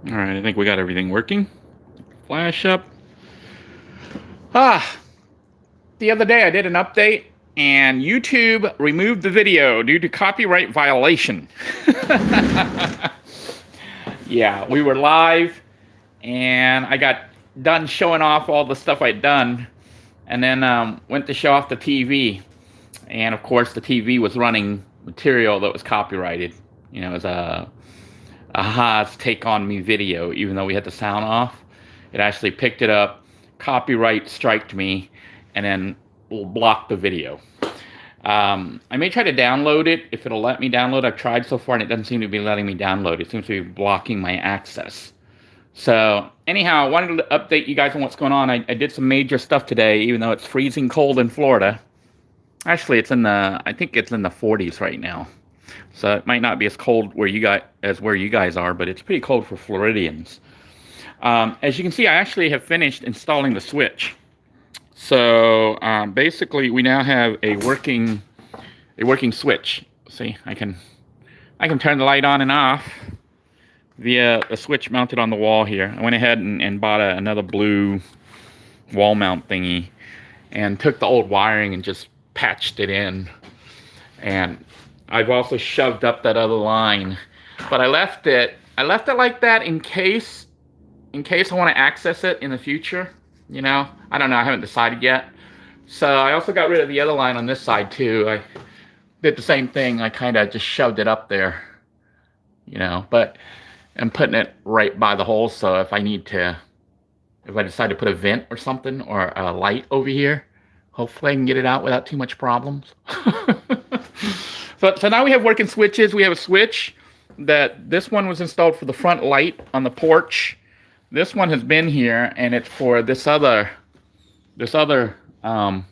All right, I think we got everything working. Flash up. The other day I did an update and YouTube removed the video due to copyright violation. Yeah, we were live and I got done showing off all the stuff I'd done and then went to show off the TV. And of course, the TV was running material that was copyrighted. You know, it was a Haas Take On Me video, even though we had the sound off. It actually picked it up, copyright striked me, and then blocked the video. I may try to download it if it'll let me download. I've tried so far and it doesn't seem to be letting me download. It seems to be blocking my access. So anyhow, I wanted to update you guys on what's going on. I did some major stuff today, even though it's freezing cold in Florida. Actually, I think it's in the 40s right now. So it might not be as cold where you guys are, but it's pretty cold for Floridians. As you can see, I actually have finished installing the switch. So basically, we now have a working switch. See, I can turn the light on and off via a switch mounted on the wall here. I went ahead and bought another blue wall mount thingy and took the old wiring and just patched it in. And I've also shoved up that other line, but I left it like that in case I want to access it in the future. You know, I don't know. I haven't decided yet. So I also got rid of the other line on this side too. I did the same thing. I kind of just shoved it up there, you know, but I'm putting it right by the hole. So if I decide to put a vent or something or a light over here, hopefully I can get it out without too much problems. So now we have working switches. We have a switch this one was installed for the front light on the porch. This one has been here, and it's for this other, I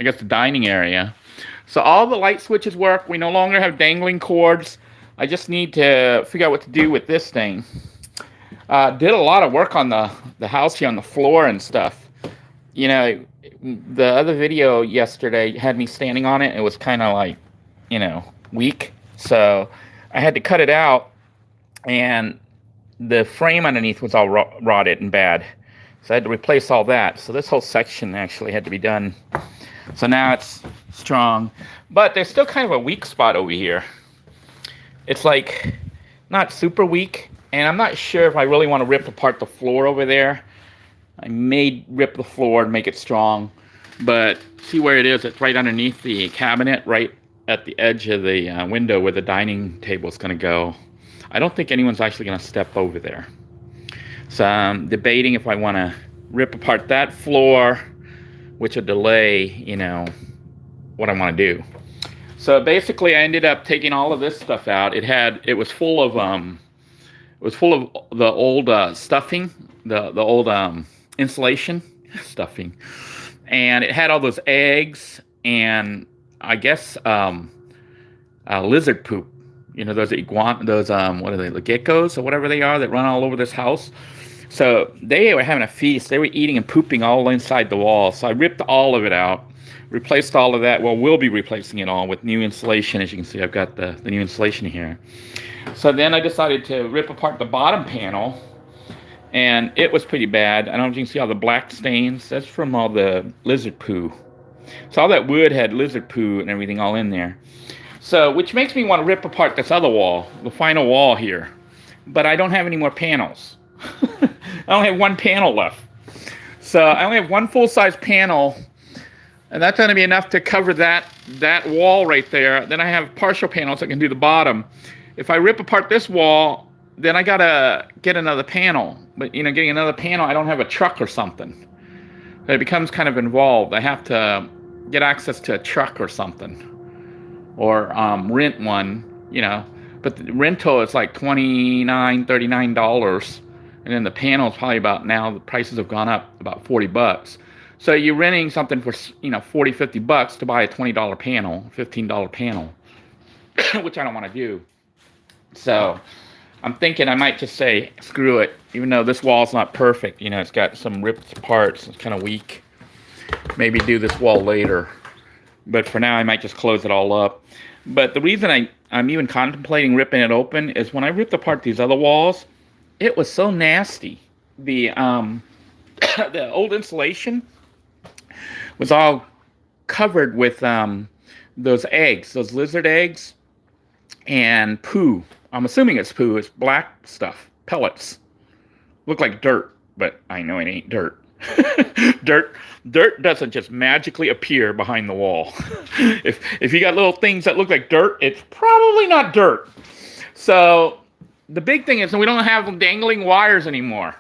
guess the dining area. So all the light switches work. We no longer have dangling cords. I just need to figure out what to do with this thing. Did a lot of work on the house here on the floor and stuff. You know, the other video yesterday had me standing on it. It was kind of like, you know, weak. So I had to cut it out, and the frame underneath was all rotted and bad. So I had to replace all that. So this whole section actually had to be done. So now it's strong. But there's still kind of a weak spot over here. It's like not super weak. And I'm not sure if I really want to rip apart the floor over there. I may rip the floor and make it strong. But see where it is? It's right underneath the cabinet, right at the edge of the window where the dining table is going to go. I don't think anyone's actually going to step over there. So I'm debating if I want to rip apart that floor, which will delay, you know, what I want to do. So basically, I ended up taking all of this stuff out. It was full of the old stuffing, the old insulation stuffing, and it had all those eggs and I guess lizard poop. You know, those what are they, the geckos or whatever they are that run all over this house. So they were having a feast. They were eating and pooping all inside the wall. So I ripped all of it out, replaced all of that. Well, we'll be replacing it all with new insulation. As you can see, I've got the new insulation here. So then I decided to rip apart the bottom panel, and it was pretty bad. I don't know if you can see all the black stains. That's from all the lizard poo. So all that wood had lizard poo and everything all in there. So, which makes me want to rip apart this other wall, the final wall here. But I don't have any more panels. I only have one panel left. So I only have one full-size panel, and that's going to be enough to cover that wall right there. Then I have partial panels that can do the bottom. If I rip apart this wall, then I got to get another panel. But, you know, getting another panel, I don't have a truck or something. It becomes kind of involved. I have to get access to a truck or something. Or rent one, you know. But the rental is like $29, $39. And then the panel is probably about, now the prices have gone up about $40. So you're renting something for, you know, $40, $50 to buy a $20 panel, $15 panel, which I don't want to do. So I'm thinking I might just say, screw it. Even though this wall's not perfect, you know, it's got some ripped parts, it's kind of weak. Maybe do this wall later. But for now, I might just close it all up. But the reason I'm even contemplating ripping it open is when I ripped apart these other walls, It was so nasty. The the old insulation was all covered with those eggs, those lizard eggs, and poo. I'm assuming it's poo. It's black stuff, pellets. Look like dirt, but I know it ain't dirt. dirt dirt doesn't just magically appear behind the wall. If you got little things that look like dirt, it's probably not dirt. So the big thing is we don't have dangling wires anymore.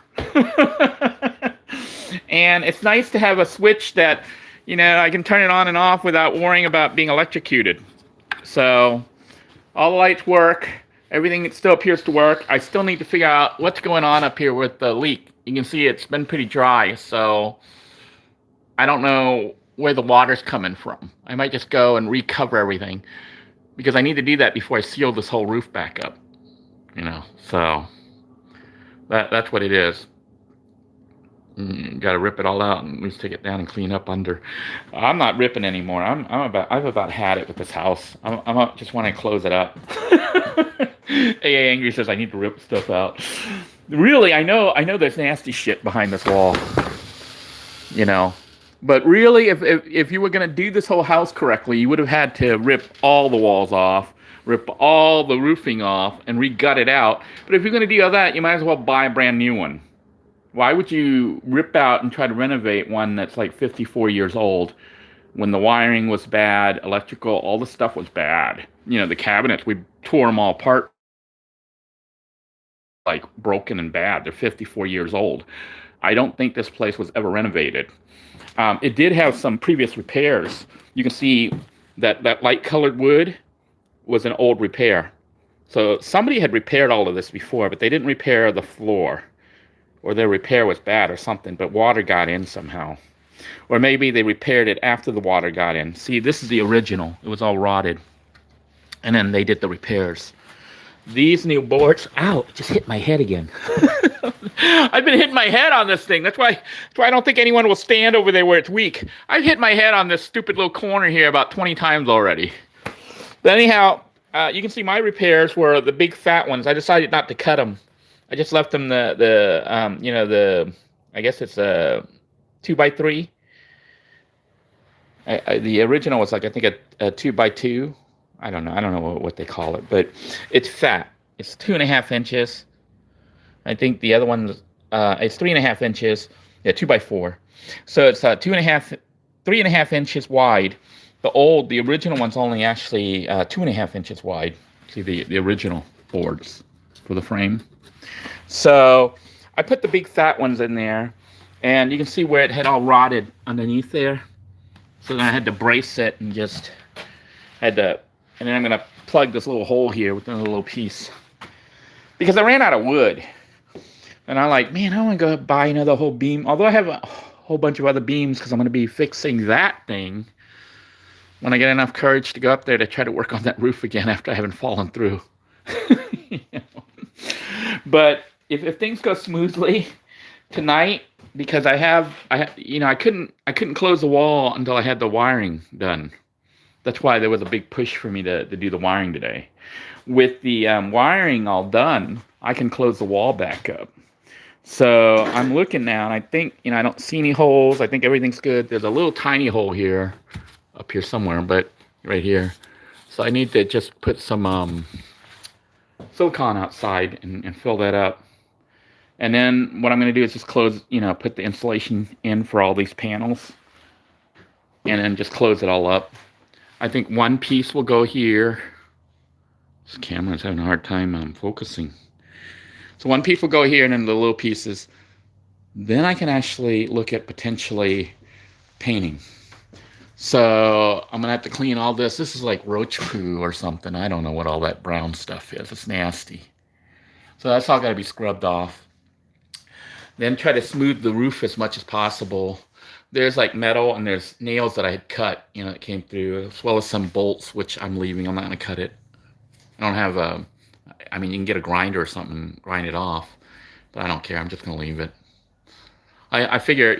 And it's nice to have a switch that, I can turn it on and off without worrying about being electrocuted. So all the lights work. Everything still appears to work. I still need to figure out what's going on up here with the leak. You can see it's been pretty dry, so I don't know where the water's coming from. I might just go and recover everything because I need to do that before I seal this whole roof back up. So that's what it is. Got to rip it all out and at least take it down and clean up under. I'm not ripping anymore. I've about had it with this house. I just want to close it up. AA Angry says I need to rip stuff out. Really, I know there's nasty shit behind this wall. But really, if you were gonna do this whole house correctly, you would have had to rip all the walls off, rip all the roofing off, and re-gut it out. But if you're gonna do all that, you might as well buy a brand new one. Why would you rip out and try to renovate one that's like 54 years old when the wiring was bad, electrical, all the stuff was bad? The cabinets, we tore them all apart, like broken and bad. They're 54 years old. I don't think this place was ever renovated. It did have some previous repairs. You can see that light colored wood was an old repair. So somebody had repaired all of this before, but they didn't repair the floor. Or their repair was bad or something, but water got in somehow. Or maybe they repaired it after the water got in. See, this is the original. It was all rotted. And then they did the repairs. These new boards, ow, it just hit my head again. I've been hitting my head on this thing. That's why I don't think anyone will stand over there where it's weak. I've hit my head on this stupid little corner here about 20 times already. But anyhow, you can see my repairs were the big fat ones. I decided not to cut them. I just left them I guess it's a 2x3. The original was like, I think a 2x2. I don't know what they call it, but it's fat. It's 2.5 inches. I think the other one, it's 3.5 inches. Yeah, 2x4. So it's 3.5 inches wide. The original one's only actually 2.5 inches wide. See the original boards for the frame. So I put the big fat ones in there, and you can see where it had all rotted underneath there. So then I had to brace it and just and then I'm going to plug this little hole here with another little piece. Because I ran out of wood. And I'm like, man, I want to go buy another whole beam. Although I have a whole bunch of other beams because I'm going to be fixing that thing when I get enough courage to go up there to try to work on that roof again after I haven't fallen through. But if things go smoothly tonight, because I couldn't close the wall until I had the wiring done. That's why there was a big push for me to do the wiring today. With the wiring all done, I can close the wall back up. So I'm looking now, and I think, I don't see any holes. I think everything's good. There's a little tiny hole here, up here somewhere, but right here. So I need to just put some silicone outside and fill that up. And then what I'm going to do is just close, put the insulation in for all these panels. And then just close it all up. I think one piece will go here. This camera's having a hard time focusing. So one piece will go here, and then the little pieces. Then I can actually look at potentially painting. So I'm going to have to clean all this. This is like roach poo or something. I don't know what all that brown stuff is. It's nasty. So that's all got to be scrubbed off. Then try to smooth the roof as much as possible. There's like metal and there's nails that I had cut, that came through, as well as some bolts, which I'm leaving. I'm not going to cut it. I don't have you can get a grinder or something, grind it off, but I don't care. I'm just going to leave it. I figure,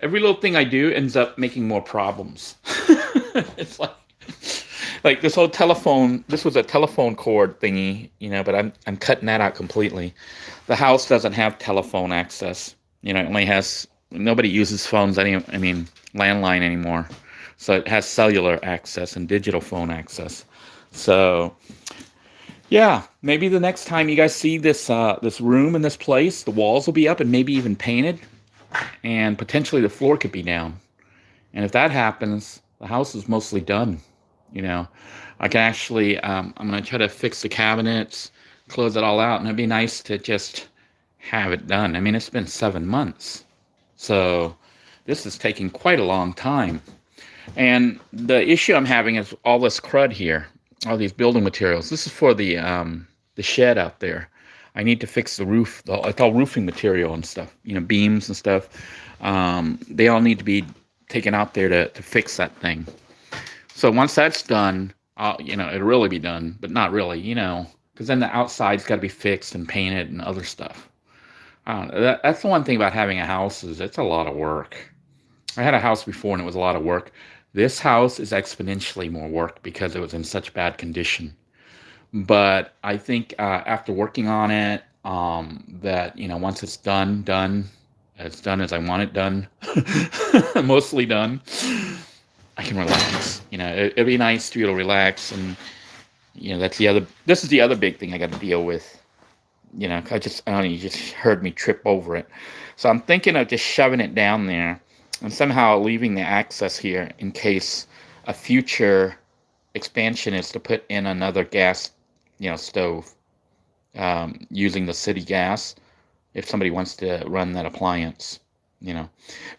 every little thing I do ends up making more problems. It's like, Like this whole telephone, this was a telephone cord thingy, but I'm cutting that out completely. The house doesn't have telephone access. It only has, nobody uses phones landline anymore. So it has cellular access and digital phone access. So yeah, maybe the next time you guys see this room in this place, the walls will be up and maybe even painted, and potentially the floor could be down. And if that happens, the house is mostly done. I can actually, I'm going to try to fix the cabinets, close it all out, and it'd be nice to just have it done. It's been 7 months. So this is taking quite a long time. And the issue I'm having is all this crud here, all these building materials. This is for the shed out there. I need to fix the roof. It's all roofing material and stuff, beams and stuff. They all need to be taken out there to fix that thing. So once that's done, it'll really be done, but not really, because then the outside's got to be fixed and painted and other stuff. That's the one thing about having a house is it's a lot of work. I had a house before and it was a lot of work. This house is exponentially more work because it was in such bad condition. But I think after working on it, that, once it's done, as done as I want it done, mostly done, I can relax. It'd be nice to be able to relax. And, this is the other big thing I got to deal with. You just heard me trip over it. So I'm thinking of just shoving it down there and somehow leaving the access here in case a future expansion is to put in another gas, stove, using the city gas, if somebody wants to run that appliance,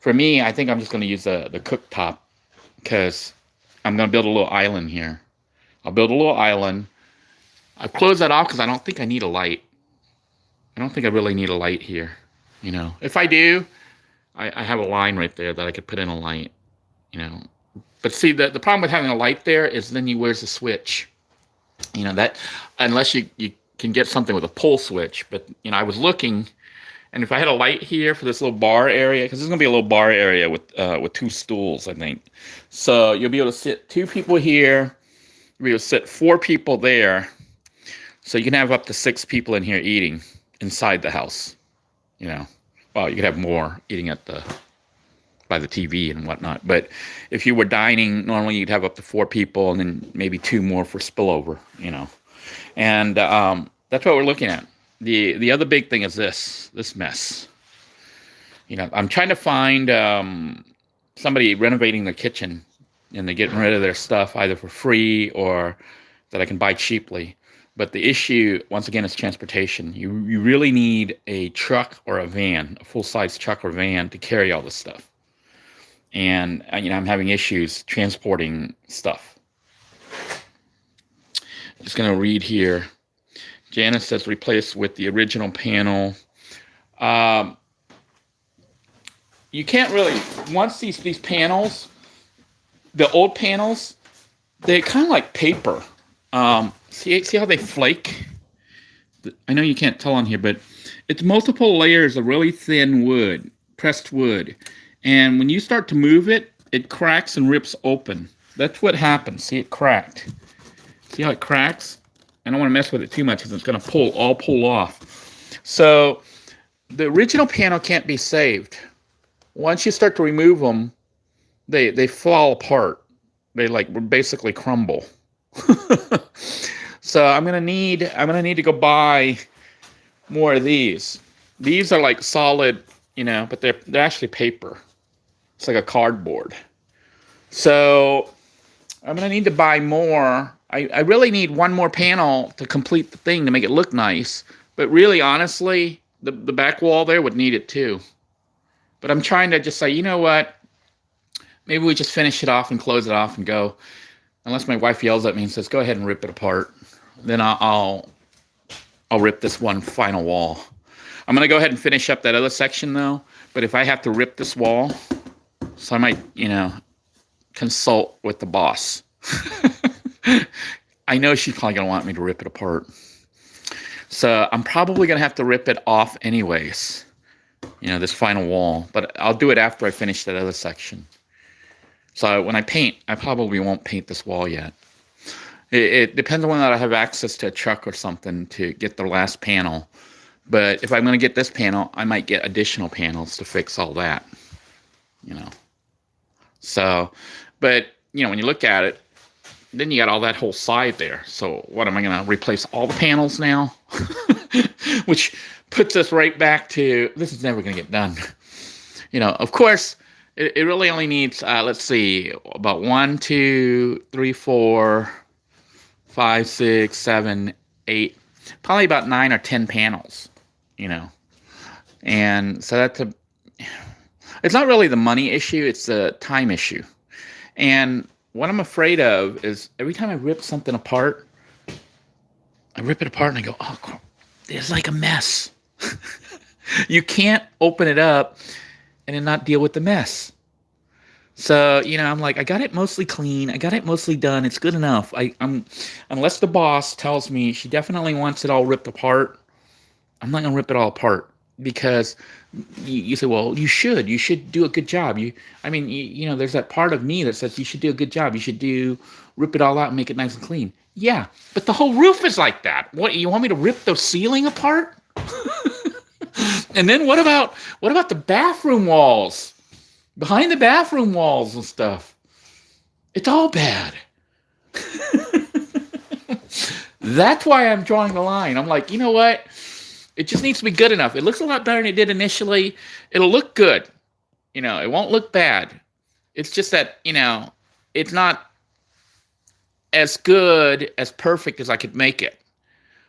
For me, I think I'm just going to use the cooktop because I'm going to build a little island here. I'll build a little island. I've closed that off because I don't think I need a light. I don't think I really need a light here, If I do, I have a line right there that I could put in a light, But see, the problem with having a light there is then where's the switch? That unless you can get something with a pull switch. But, I was looking, and if I had a light here for this little bar area, because there's going to be a little bar area with 2 stools, I think. So you'll be able to sit 2 people here. You'll be able to sit 4 people there. So you can have up to 6 people in here eating inside the house, Well, you could have more eating by the TV and whatnot. But if you were dining, normally you'd have up to 4 people and then maybe 2 more for spillover, And that's what we're looking at. The other big thing is this mess. I'm trying to find somebody renovating their kitchen, and they're getting rid of their stuff either for free or that I can buy cheaply. But the issue, once again, is transportation. You really need a truck or a van, a full-size truck or van to carry all this stuff. And, I'm having issues transporting stuff. Just going to read here. Janice says replace with the original panel. You can't really, once these panels, the old panels, they're kind of like paper. See how they flake? I know you can't tell on here, but it's multiple layers of really thin wood, pressed wood. And when you start to move it, it cracks and rips open. That's what happens. See, it cracked. See how it cracks? I don't want to mess with it too much because it's going to pull off. So the original panel can't be saved. Once you start to remove them, they fall apart. They basically crumble. So I'm gonna need to go buy more of these. These are like solid, but they're actually paper. It's like a cardboard. So I'm gonna need to buy more. I really need one more panel to complete the thing to make it look nice. But really, honestly, the back wall there would need it too. But I'm trying to just say, you know what? Maybe we just finish it off and close it off and go. Unless my wife yells at me and says, go ahead and rip it apart. Then I'll rip this one final wall. I'm going to go ahead and finish up that other section, though. But if I have to rip this wall, so I might, consult with the boss. I know she's probably going to want me to rip it apart. So I'm probably going to have to rip it off anyways. This final wall. But I'll do it after I finish that other section. So when I paint, I probably won't paint this wall yet. It depends on whether I have access to a truck or something to get the last panel. But if I'm going to get this panel, I might get additional panels to fix all that, you know. So, but, when you look at it, then you got all that whole side there. So what, am I going to replace all the panels now? Which puts us right back to, this is never going to get done. Of course, it really only needs, let's see, about 1, 2, 3, 4, 5, 6, 7, 8, probably about 9 or 10 panels, And so it's not really the money issue, it's the time issue. And what I'm afraid of is every time I rip something apart, I rip it apart and I go, oh, there's like a mess. You can't open it up and then not deal with the mess. So, I'm like, I got it mostly clean. I got it mostly done. It's good enough. I'm unless the boss tells me she definitely wants it all ripped apart, I'm not going to rip it all apart. Because you say, well, you should do a good job. There's that part of me that says you should do a good job. You should rip it all out and make it nice and clean. Yeah, but the whole roof is like that. What, you want me to rip the ceiling apart? And then what about the bathroom walls? Behind the bathroom walls and stuff. It's all bad. That's why I'm drawing the line. I'm like, you know what? It just needs to be good enough. It looks a lot better than it did initially. It'll look good. It won't look bad. It's just that, it's not as good, as perfect as I could make it.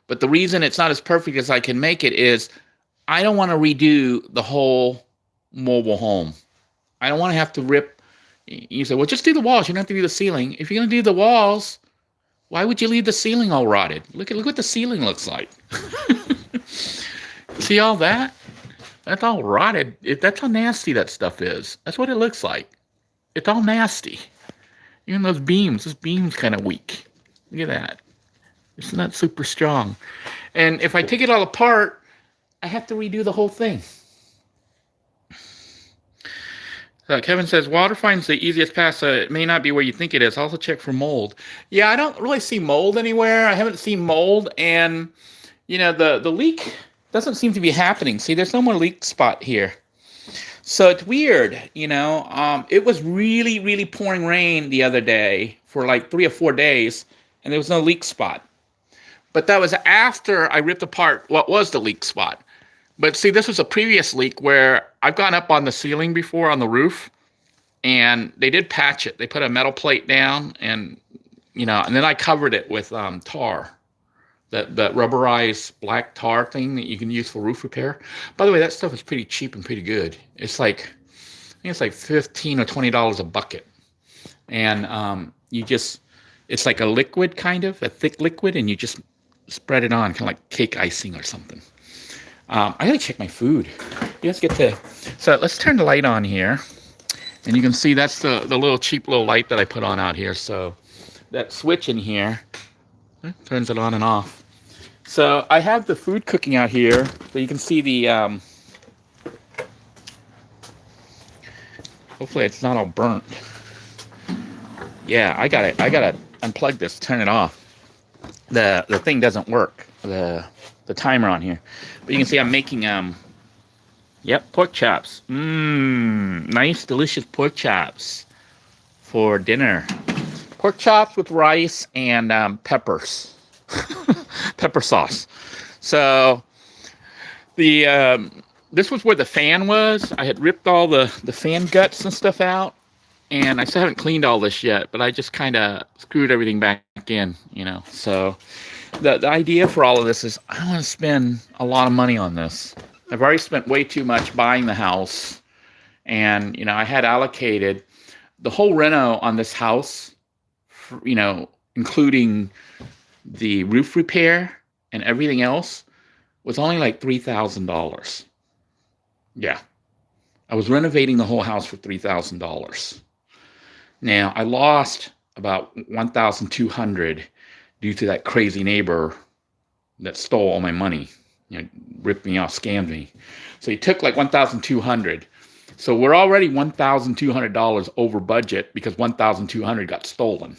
But the reason it's not as perfect as I can make it is I don't want to redo the whole mobile home. I don't want to have to rip. You say, well, just do the walls. You don't have to do the ceiling. If you're going to do the walls, why would you leave the ceiling all rotted? Look what the ceiling looks like. See all that? That's all rotted. That's how nasty that stuff is. That's what it looks like. It's all nasty. Even those beams. This beam's kind of weak. Look at that. It's not super strong. And if I take it all apart, I have to redo the whole thing. Kevin says, water fine's the easiest pass. It may not be where you think it is. Also check for mold. Yeah, I don't really see mold anywhere. I haven't seen mold. And, the leak doesn't seem to be happening. See, there's no more leak spot here. So it's weird, It was really, really pouring rain the other day for like 3 or 4 days, and there was no leak spot. But that was after I ripped apart what was the leak spot. But see, this was a previous leak where I've gone up on the ceiling before on the roof, and they did patch it. They put a metal plate down, and and then I covered it with tar. That rubberized black tar thing that you can use for roof repair. By the way, that stuff is pretty cheap and pretty good. It's like, I think it's like $15 or $20 a bucket. And it's like a liquid kind of, a thick liquid, and you just spread it on, kind of like cake icing or something. I gotta check my food. So let's turn the light on here. And you can see that's the little cheap little light that I put on out here. So that switch in here turns it on and off. So I have the food cooking out here, so you can see the, hopefully it's not all burnt. Yeah, I gotta unplug this, turn it off. The thing doesn't work, the timer on here. But you can see I'm making, pork chops. Nice, delicious pork chops for dinner. Pork chops with rice and peppers. Pepper sauce. So this was where the fan was. I had ripped all the fan guts and stuff out, and I still haven't cleaned all this yet, but I just kind of screwed everything back in, So the idea for all of this is I don't want to spend a lot of money on this. I've already spent way too much buying the house, and I had allocated the whole reno on this house, including the roof repair and everything else, was only like $3,000. Yeah. I was renovating the whole house for $3,000. Now, I lost about $1,200 due to that crazy neighbor that stole all my money, ripped me off, scammed me. So he took like $1,200. So we're already $1,200 over budget because $1,200 got stolen.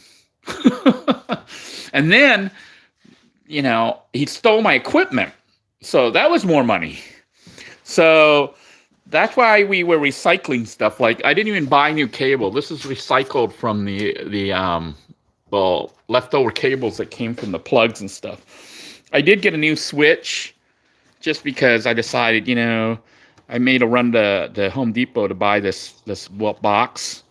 And then, he stole my equipment. So that was more money. So that's why we were recycling stuff. Like, I didn't even buy new cable. This is recycled from the leftover cables that came from the plugs and stuff. I did get a new switch just because I decided, I made a run to Home Depot to buy this box.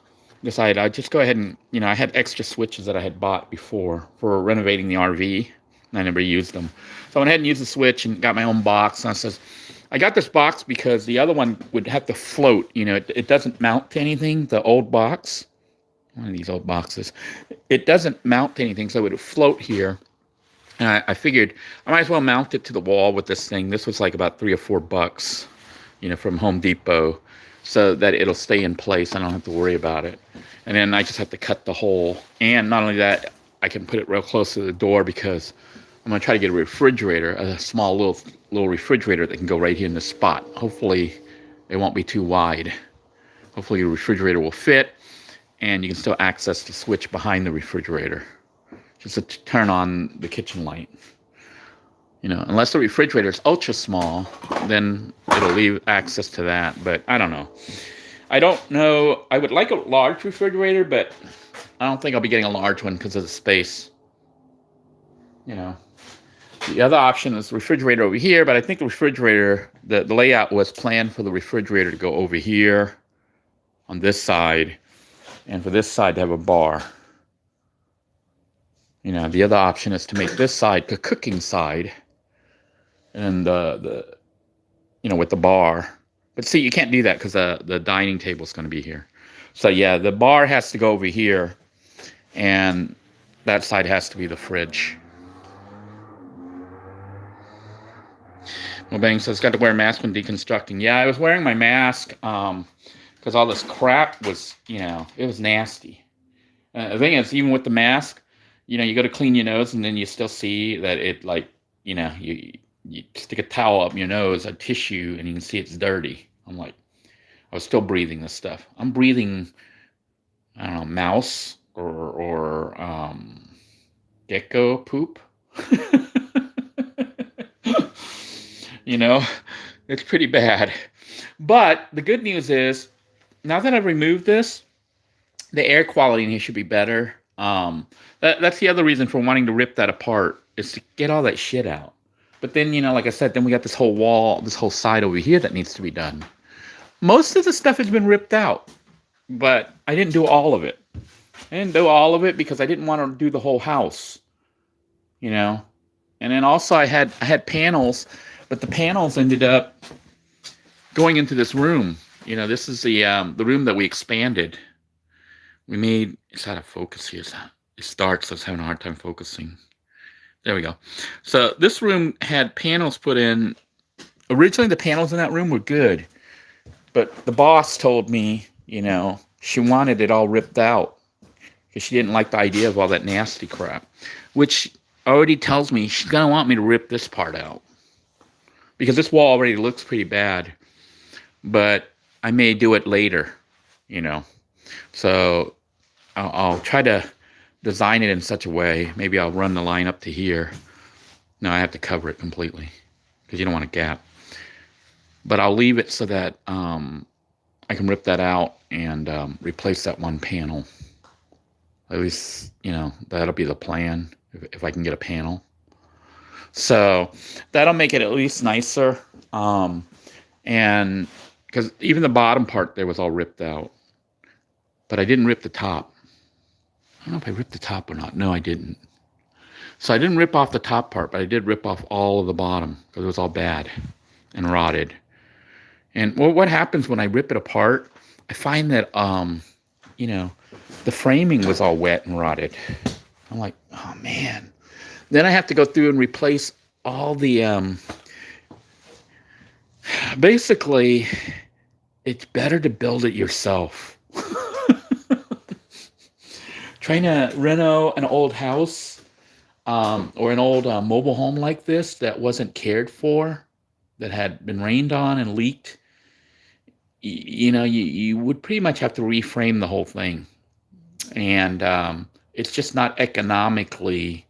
Decided I'd just go ahead and, I had extra switches that I had bought before for renovating the RV, and I never used them. So I went ahead and used the switch and got my own box. And I got this box because the other one would have to float. It doesn't mount to anything, the old box. One of these old boxes. It doesn't mount to anything, so it would float here. And I figured I might as well mount it to the wall with this thing. This was like about $3 or $4, from Home Depot, so that it'll stay in place. I don't have to worry about it. And then I just have to cut the hole. And not only that, I can put it real close to the door because I'm going to try to get a refrigerator, a small little refrigerator that can go right here in this spot. Hopefully, it won't be too wide. Hopefully, your refrigerator will fit, and you can still access the switch behind the refrigerator. Just to turn on the kitchen light. Unless the refrigerator is ultra small, then it'll leave access to that. But I don't know. I don't know. I would like a large refrigerator, but I don't think I'll be getting a large one because of the space. The other option is the refrigerator over here, but I think the refrigerator, the layout was planned for the refrigerator to go over here on this side, and for this side to have a bar. The other option is to make this side the cooking side, and with the bar. But see, you can't do that because the dining table is going to be here. So yeah, the bar has to go over here, and that side has to be the fridge. Well, Bang says, got to wear a mask when deconstructing. Yeah, I was wearing my mask because all this crap was, it was nasty. The thing is, even with the mask, you go to clean your nose, and then you still see that it, you stick a towel up your nose, a tissue, and you can see it's dirty. I'm like, I was still breathing this stuff. I'm breathing, I don't know, mouse or gecko poop. It's pretty bad. But the good news is, now that I've removed this, the air quality in here should be better. That's the other reason for wanting to rip that apart, is to get all that shit out. But then, like I said, then we got this whole wall, this whole side over here that needs to be done. Most of the stuff has been ripped out, but I didn't do all of it. I didn't do all of it because I didn't want to do the whole house, And then also I had panels, but the panels ended up going into this room. This is the room that we expanded. We made, it's out of focus here. It starts, so it's having a hard time focusing. There we go. So this room had panels put in. Originally, the panels in that room were good. But the boss told me, she wanted it all ripped out because she didn't like the idea of all that nasty crap. Which already tells me she's going to want me to rip this part out. Because this wall already looks pretty bad. But I may do it later, So I'll try to design it in such a way. Maybe I'll run the line up to here. No, I have to cover it completely because you don't want a gap. But I'll leave it so that I can rip that out and replace that one panel. At least, that'll be the plan if I can get a panel. So that'll make it at least nicer. And because even the bottom part there was all ripped out. But I didn't rip the top. I don't know if I ripped the top or not. No, I didn't. So I didn't rip off the top part, but I did rip off all of the bottom because it was all bad and rotted. And what happens when I rip it apart, I find that, the framing was all wet and rotted. I'm like, oh, man. Then I have to go through and replace all the, basically, it's better to build it yourself. Trying to reno an old house or an old mobile home like this that wasn't cared for, that had been rained on and leaked, you would pretty much have to reframe the whole thing. And it's just not economically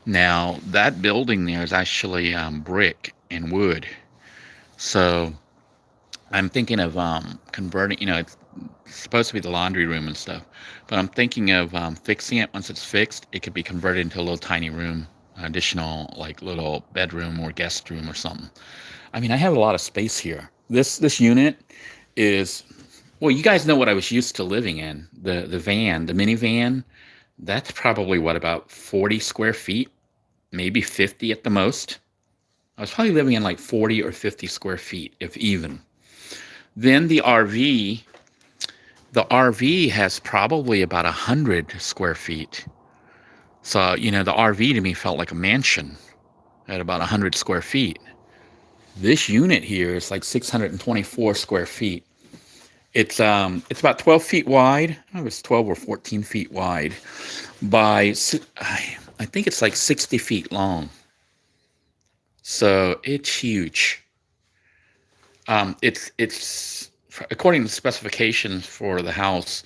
Now, that building there is actually brick and wood. So I'm thinking of converting, it's supposed to be the laundry room and stuff, but I'm thinking of fixing it. Once it's fixed, it could be converted into a little tiny room, additional like little bedroom or guest room or something. I mean, I have a lot of space here. This unit is, well, you guys know what I was used to living in. The van, the minivan, that's probably what, about 40 square feet, maybe 50 at the most. I was probably living in like 40 or 50 square feet, if even. Then the RV has probably about 100 square feet. So, the RV to me felt like a mansion at about 100 square feet. This unit here is like 624 square feet. It's about 12 feet wide. I don't know if it's 12 or 14 feet wide by, I think it's like 60 feet long. So it's huge. It's according to the specifications for the house,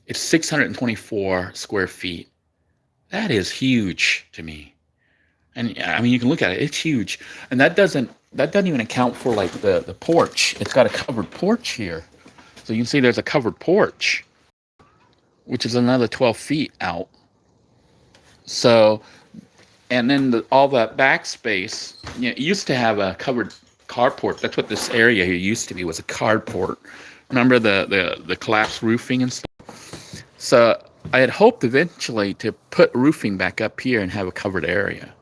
it's 624 square feet. That is huge to me. And I mean, you can look at it; it's huge. And that doesn't even account for like the porch. It's got a covered porch here, so you can see there's a covered porch, which is another 12 feet out. So, and then all that back space, it used to have a covered carport. That's what this area here used to be, was a carport. Remember the collapsed roofing and stuff? So I had hoped eventually to put roofing back up here and have a covered area.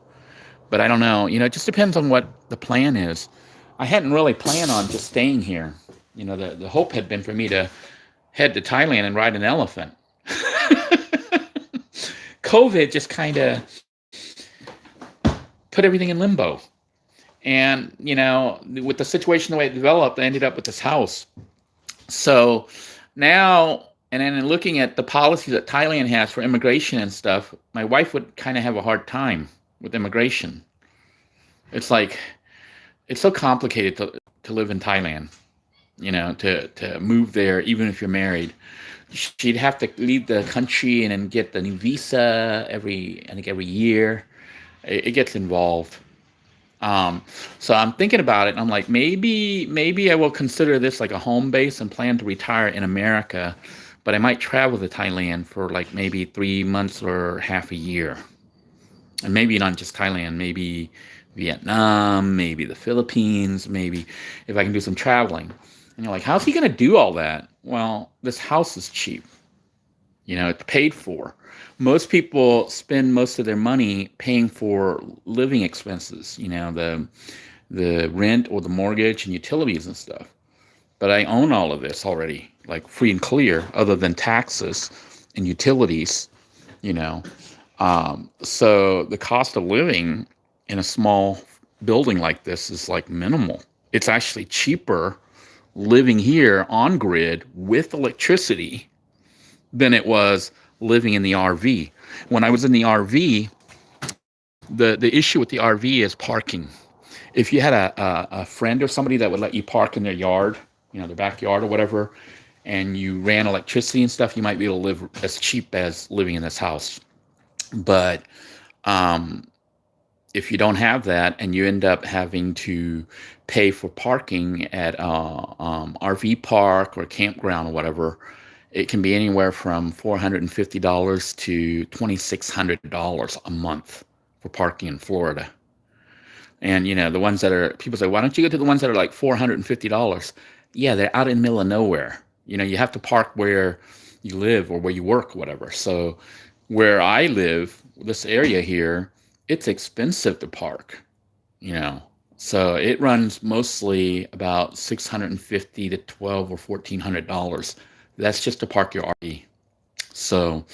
But I don't know. It just depends on what the plan is. I hadn't really planned on just staying here. The hope had been for me to head to Thailand and ride an elephant. COVID just kind of put everything in limbo. And, with the situation the way it developed, I ended up with this house. So now, and then in looking at the policies that Thailand has for immigration and stuff, my wife would kind of have a hard time with immigration. It's like, it's so complicated to live in Thailand, to move there, even if you're married. She'd have to leave the country and then get the new visa every year. It gets involved. So I'm thinking about it, and I'm like, maybe I will consider this like a home base and plan to retire in America, but I might travel to Thailand for like maybe 3 months or half a year. And maybe not just Thailand, maybe Vietnam, maybe the Philippines, maybe if I can do some traveling. And you're like, how's he going to do all that? Well, this house is cheap. It's paid for. Most people spend most of their money paying for living expenses, the rent or the mortgage and utilities and stuff. But I own all of this already, like free and clear, other than taxes and utilities, So the cost of living in a small building like this is like minimal. It's actually cheaper living here on grid with electricity than it was living in the RV. When I was in the RV, the issue with the RV is parking. If you had a friend or somebody that would let you park in their yard, their backyard or whatever, and you ran electricity and stuff, you might be able to live as cheap as living in this house. But if you don't have that and you end up having to pay for parking at RV park or campground or whatever, it can be anywhere from $450 to $2,600 a month for parking in Florida. And, the ones that are, people say, why don't you go to the ones that are like $450? Yeah, they're out in the middle of nowhere. You have to park where you live or where you work or whatever. So where I live, this area here, it's expensive to park, So it runs mostly about $650 to $1,200 or $1,400. That's just to park your RV. So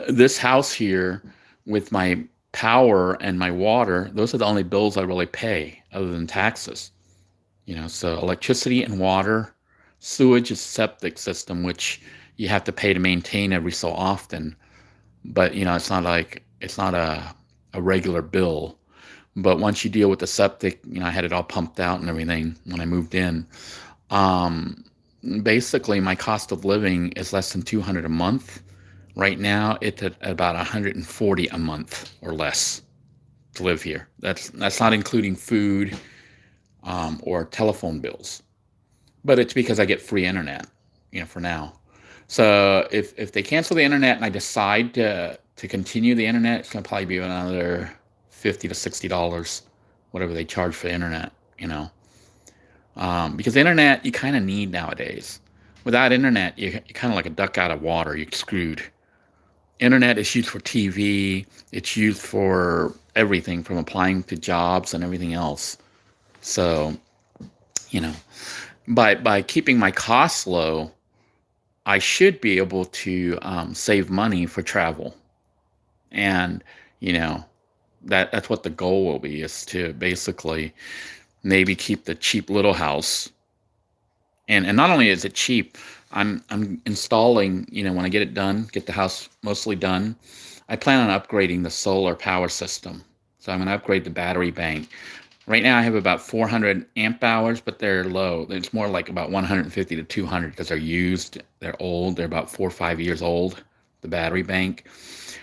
this house here with my power and my water, those are the only bills I really pay other than taxes. So electricity and water, sewage is septic system, which you have to pay to maintain every so often. But, it's not a regular bill. But once you deal with the septic, I had it all pumped out and everything when I moved in. Basically, my cost of living is less than $200 a month. Right now, it's at about $140 a month or less. to live here. That's not including food or telephone bills. But it's because I get free internet, for now. So if they cancel the internet and I decide to continue the internet, it's gonna probably be another $50 to $60, whatever they charge for the internet. Because the internet you kind of need nowadays. Without internet, you're kind of like a duck out of water. You're screwed. Internet is used for TV. It's used for everything from applying to jobs and everything else. So, you know, by keeping my costs low, I should be able to save money for travel. And, you know, that's what the goal will be, is to basically maybe keep the cheap little house. And not only is it cheap, I'm installing, when I get it done, get the house mostly done, I plan on upgrading the solar power system. So I'm going to upgrade the battery bank. Right now I have about 400 amp hours, but they're low. It's more like about 150 to 200 because they're used. They're old. They're about 4 or 5 years old, the battery bank.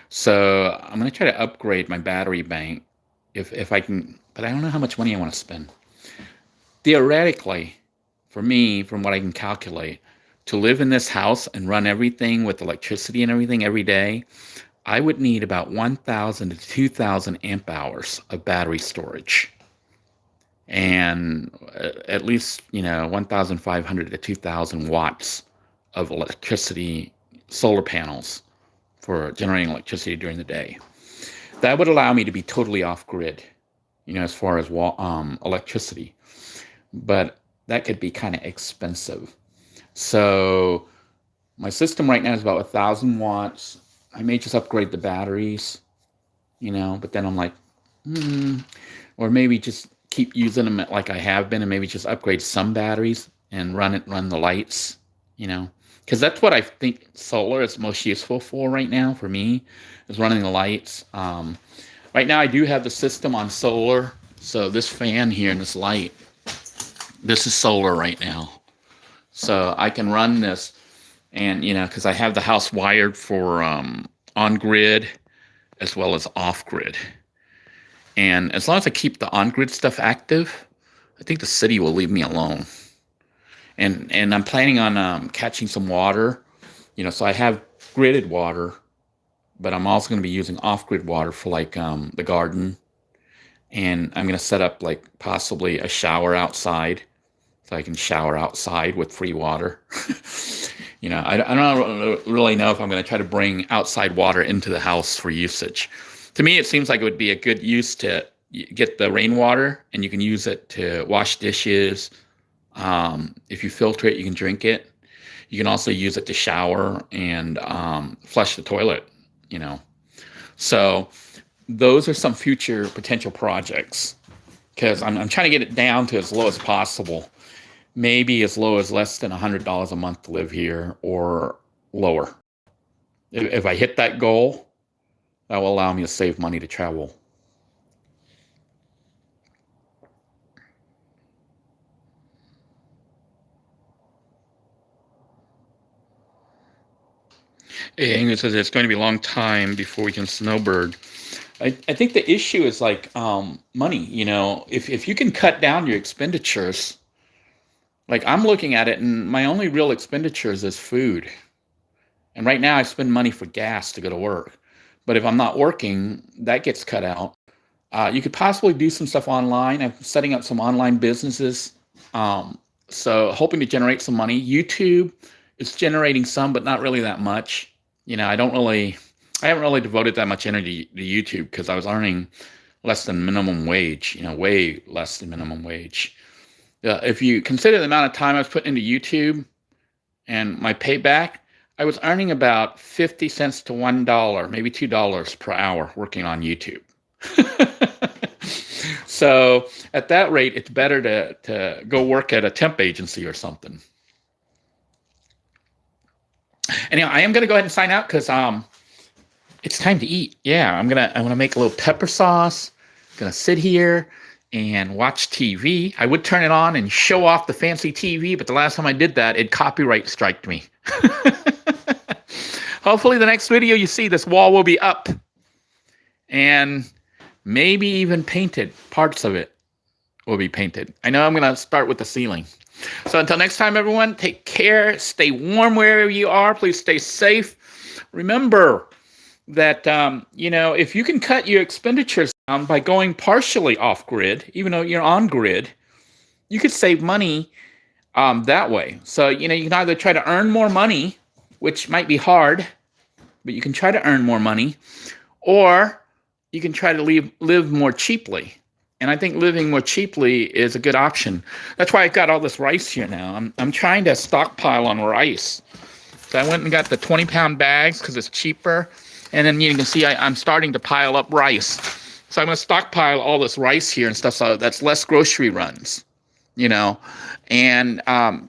So I'm going to try to upgrade my battery bank if I can, but I don't know how much money I want to spend. Theoretically, for me, from what I can calculate, to live in this house and run everything with electricity and everything every day, I would need about 1,000 to 2,000 amp hours of battery storage. And at least, 1,500 to 2,000 watts of electricity, solar panels for generating electricity during the day. That would allow me to be totally off grid, as far as electricity. But that could be kind of expensive. So my system right now is about 1,000 watts. I may just upgrade the batteries, but then I'm like, or maybe just keep using them like I have been, and maybe just upgrade some batteries and run the lights, because that's what I think solar is most useful for right now for me, is running the lights. Right now I do have the system on solar. So this fan here and this light, this is solar right now. So I can run this, and, because I have the house wired for on-grid as well as off-grid. And as long as I keep the on-grid stuff active, I think the city will leave me alone. And I'm planning on catching some water, so I have gridded water, but I'm also going to be using off-grid water for like the garden. And I'm going to set up like possibly a shower outside, so I can shower outside with free water. I don't really know if I'm going to try to bring outside water into the house for usage. To me, it seems like it would be a good use to get the rainwater, and you can use it to wash dishes. If you filter it, you can drink it. You can also use it to shower and flush the toilet, So those are some future potential projects, because I'm trying to get it down to as low as possible. Maybe as low as less than $100 a month to live here, or lower. If I hit that goal, that will allow me to save money to travel. Ingrid says it's going to be a long time before we can snowbird. I think the issue is like money. If you can cut down your expenditures, like I'm looking at it, and my only real expenditures is food. And right now I spend money for gas to go to work. But if I'm not working, that gets cut out. You could possibly do some stuff online. I'm setting up some online businesses. So hoping to generate some money. YouTube is generating some, but not really that much. I haven't really devoted that much energy to YouTube, because I was earning less than minimum wage, way less than minimum wage. If you consider the amount of time I was putting into YouTube and my payback, I was earning about 50 cents to $1, maybe $2 per hour working on YouTube. So at that rate, it's better to go work at a temp agency or something. Anyhow, I am going to go ahead and sign out, because it's time to eat. Yeah, I'm gonna make a little pepper sauce. Gonna sit here and watch TV. I would turn it on and show off the fancy TV, but the last time I did that, it copyright striked me. Hopefully the next video you see, this wall will be up. And maybe even painted. Parts of it will be painted. I know I'm going to start with the ceiling. So until next time, everyone, take care. Stay warm wherever you are. Please stay safe. Remember that, if you can cut your expenditures down by going partially off grid, even though you're on grid, you could save money that way. So, you can either try to earn more money, which might be hard, but you can try to earn more money, or you can try to live more cheaply. And I think living more cheaply is a good option. That's why I've got all this rice here now. I'm trying to stockpile on rice. So I went and got the 20-pound bags because it's cheaper. And then you can see I'm starting to pile up rice. So I'm going to stockpile all this rice here and stuff, so that's less grocery runs, And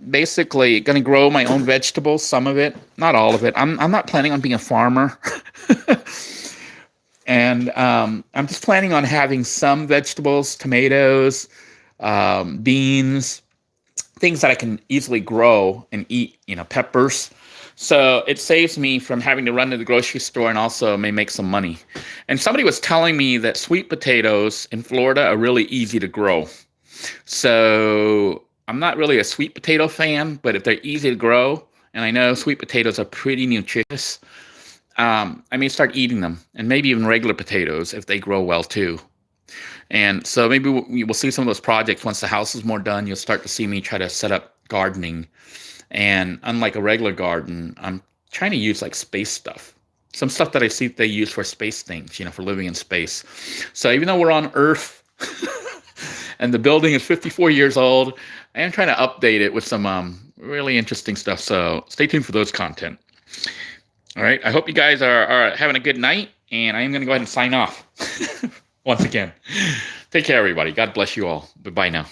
basically going to grow my own vegetables, some of it, not all of it. I'm not planning on being a farmer. And I'm just planning on having some vegetables, tomatoes, beans, things that I can easily grow and eat, peppers. So it saves me from having to run to the grocery store, and also may make some money. And somebody was telling me that sweet potatoes in Florida are really easy to grow. So I'm not really a sweet potato fan, but if they're easy to grow, and I know sweet potatoes are pretty nutritious, I may start eating them, and maybe even regular potatoes if they grow well too. And so maybe we'll see some of those projects once the house is more done. You'll start to see me try to set up gardening. And unlike a regular garden, I'm trying to use like space stuff. Some stuff that I see they use for space things, for living in space. So even though we're on Earth and the building is 54 years old, I am trying to update it with some really interesting stuff. So stay tuned for those content. All right. I hope you guys are having a good night, and I am going to go ahead and sign off once again. Take care, everybody. God bless you all. Bye-bye now.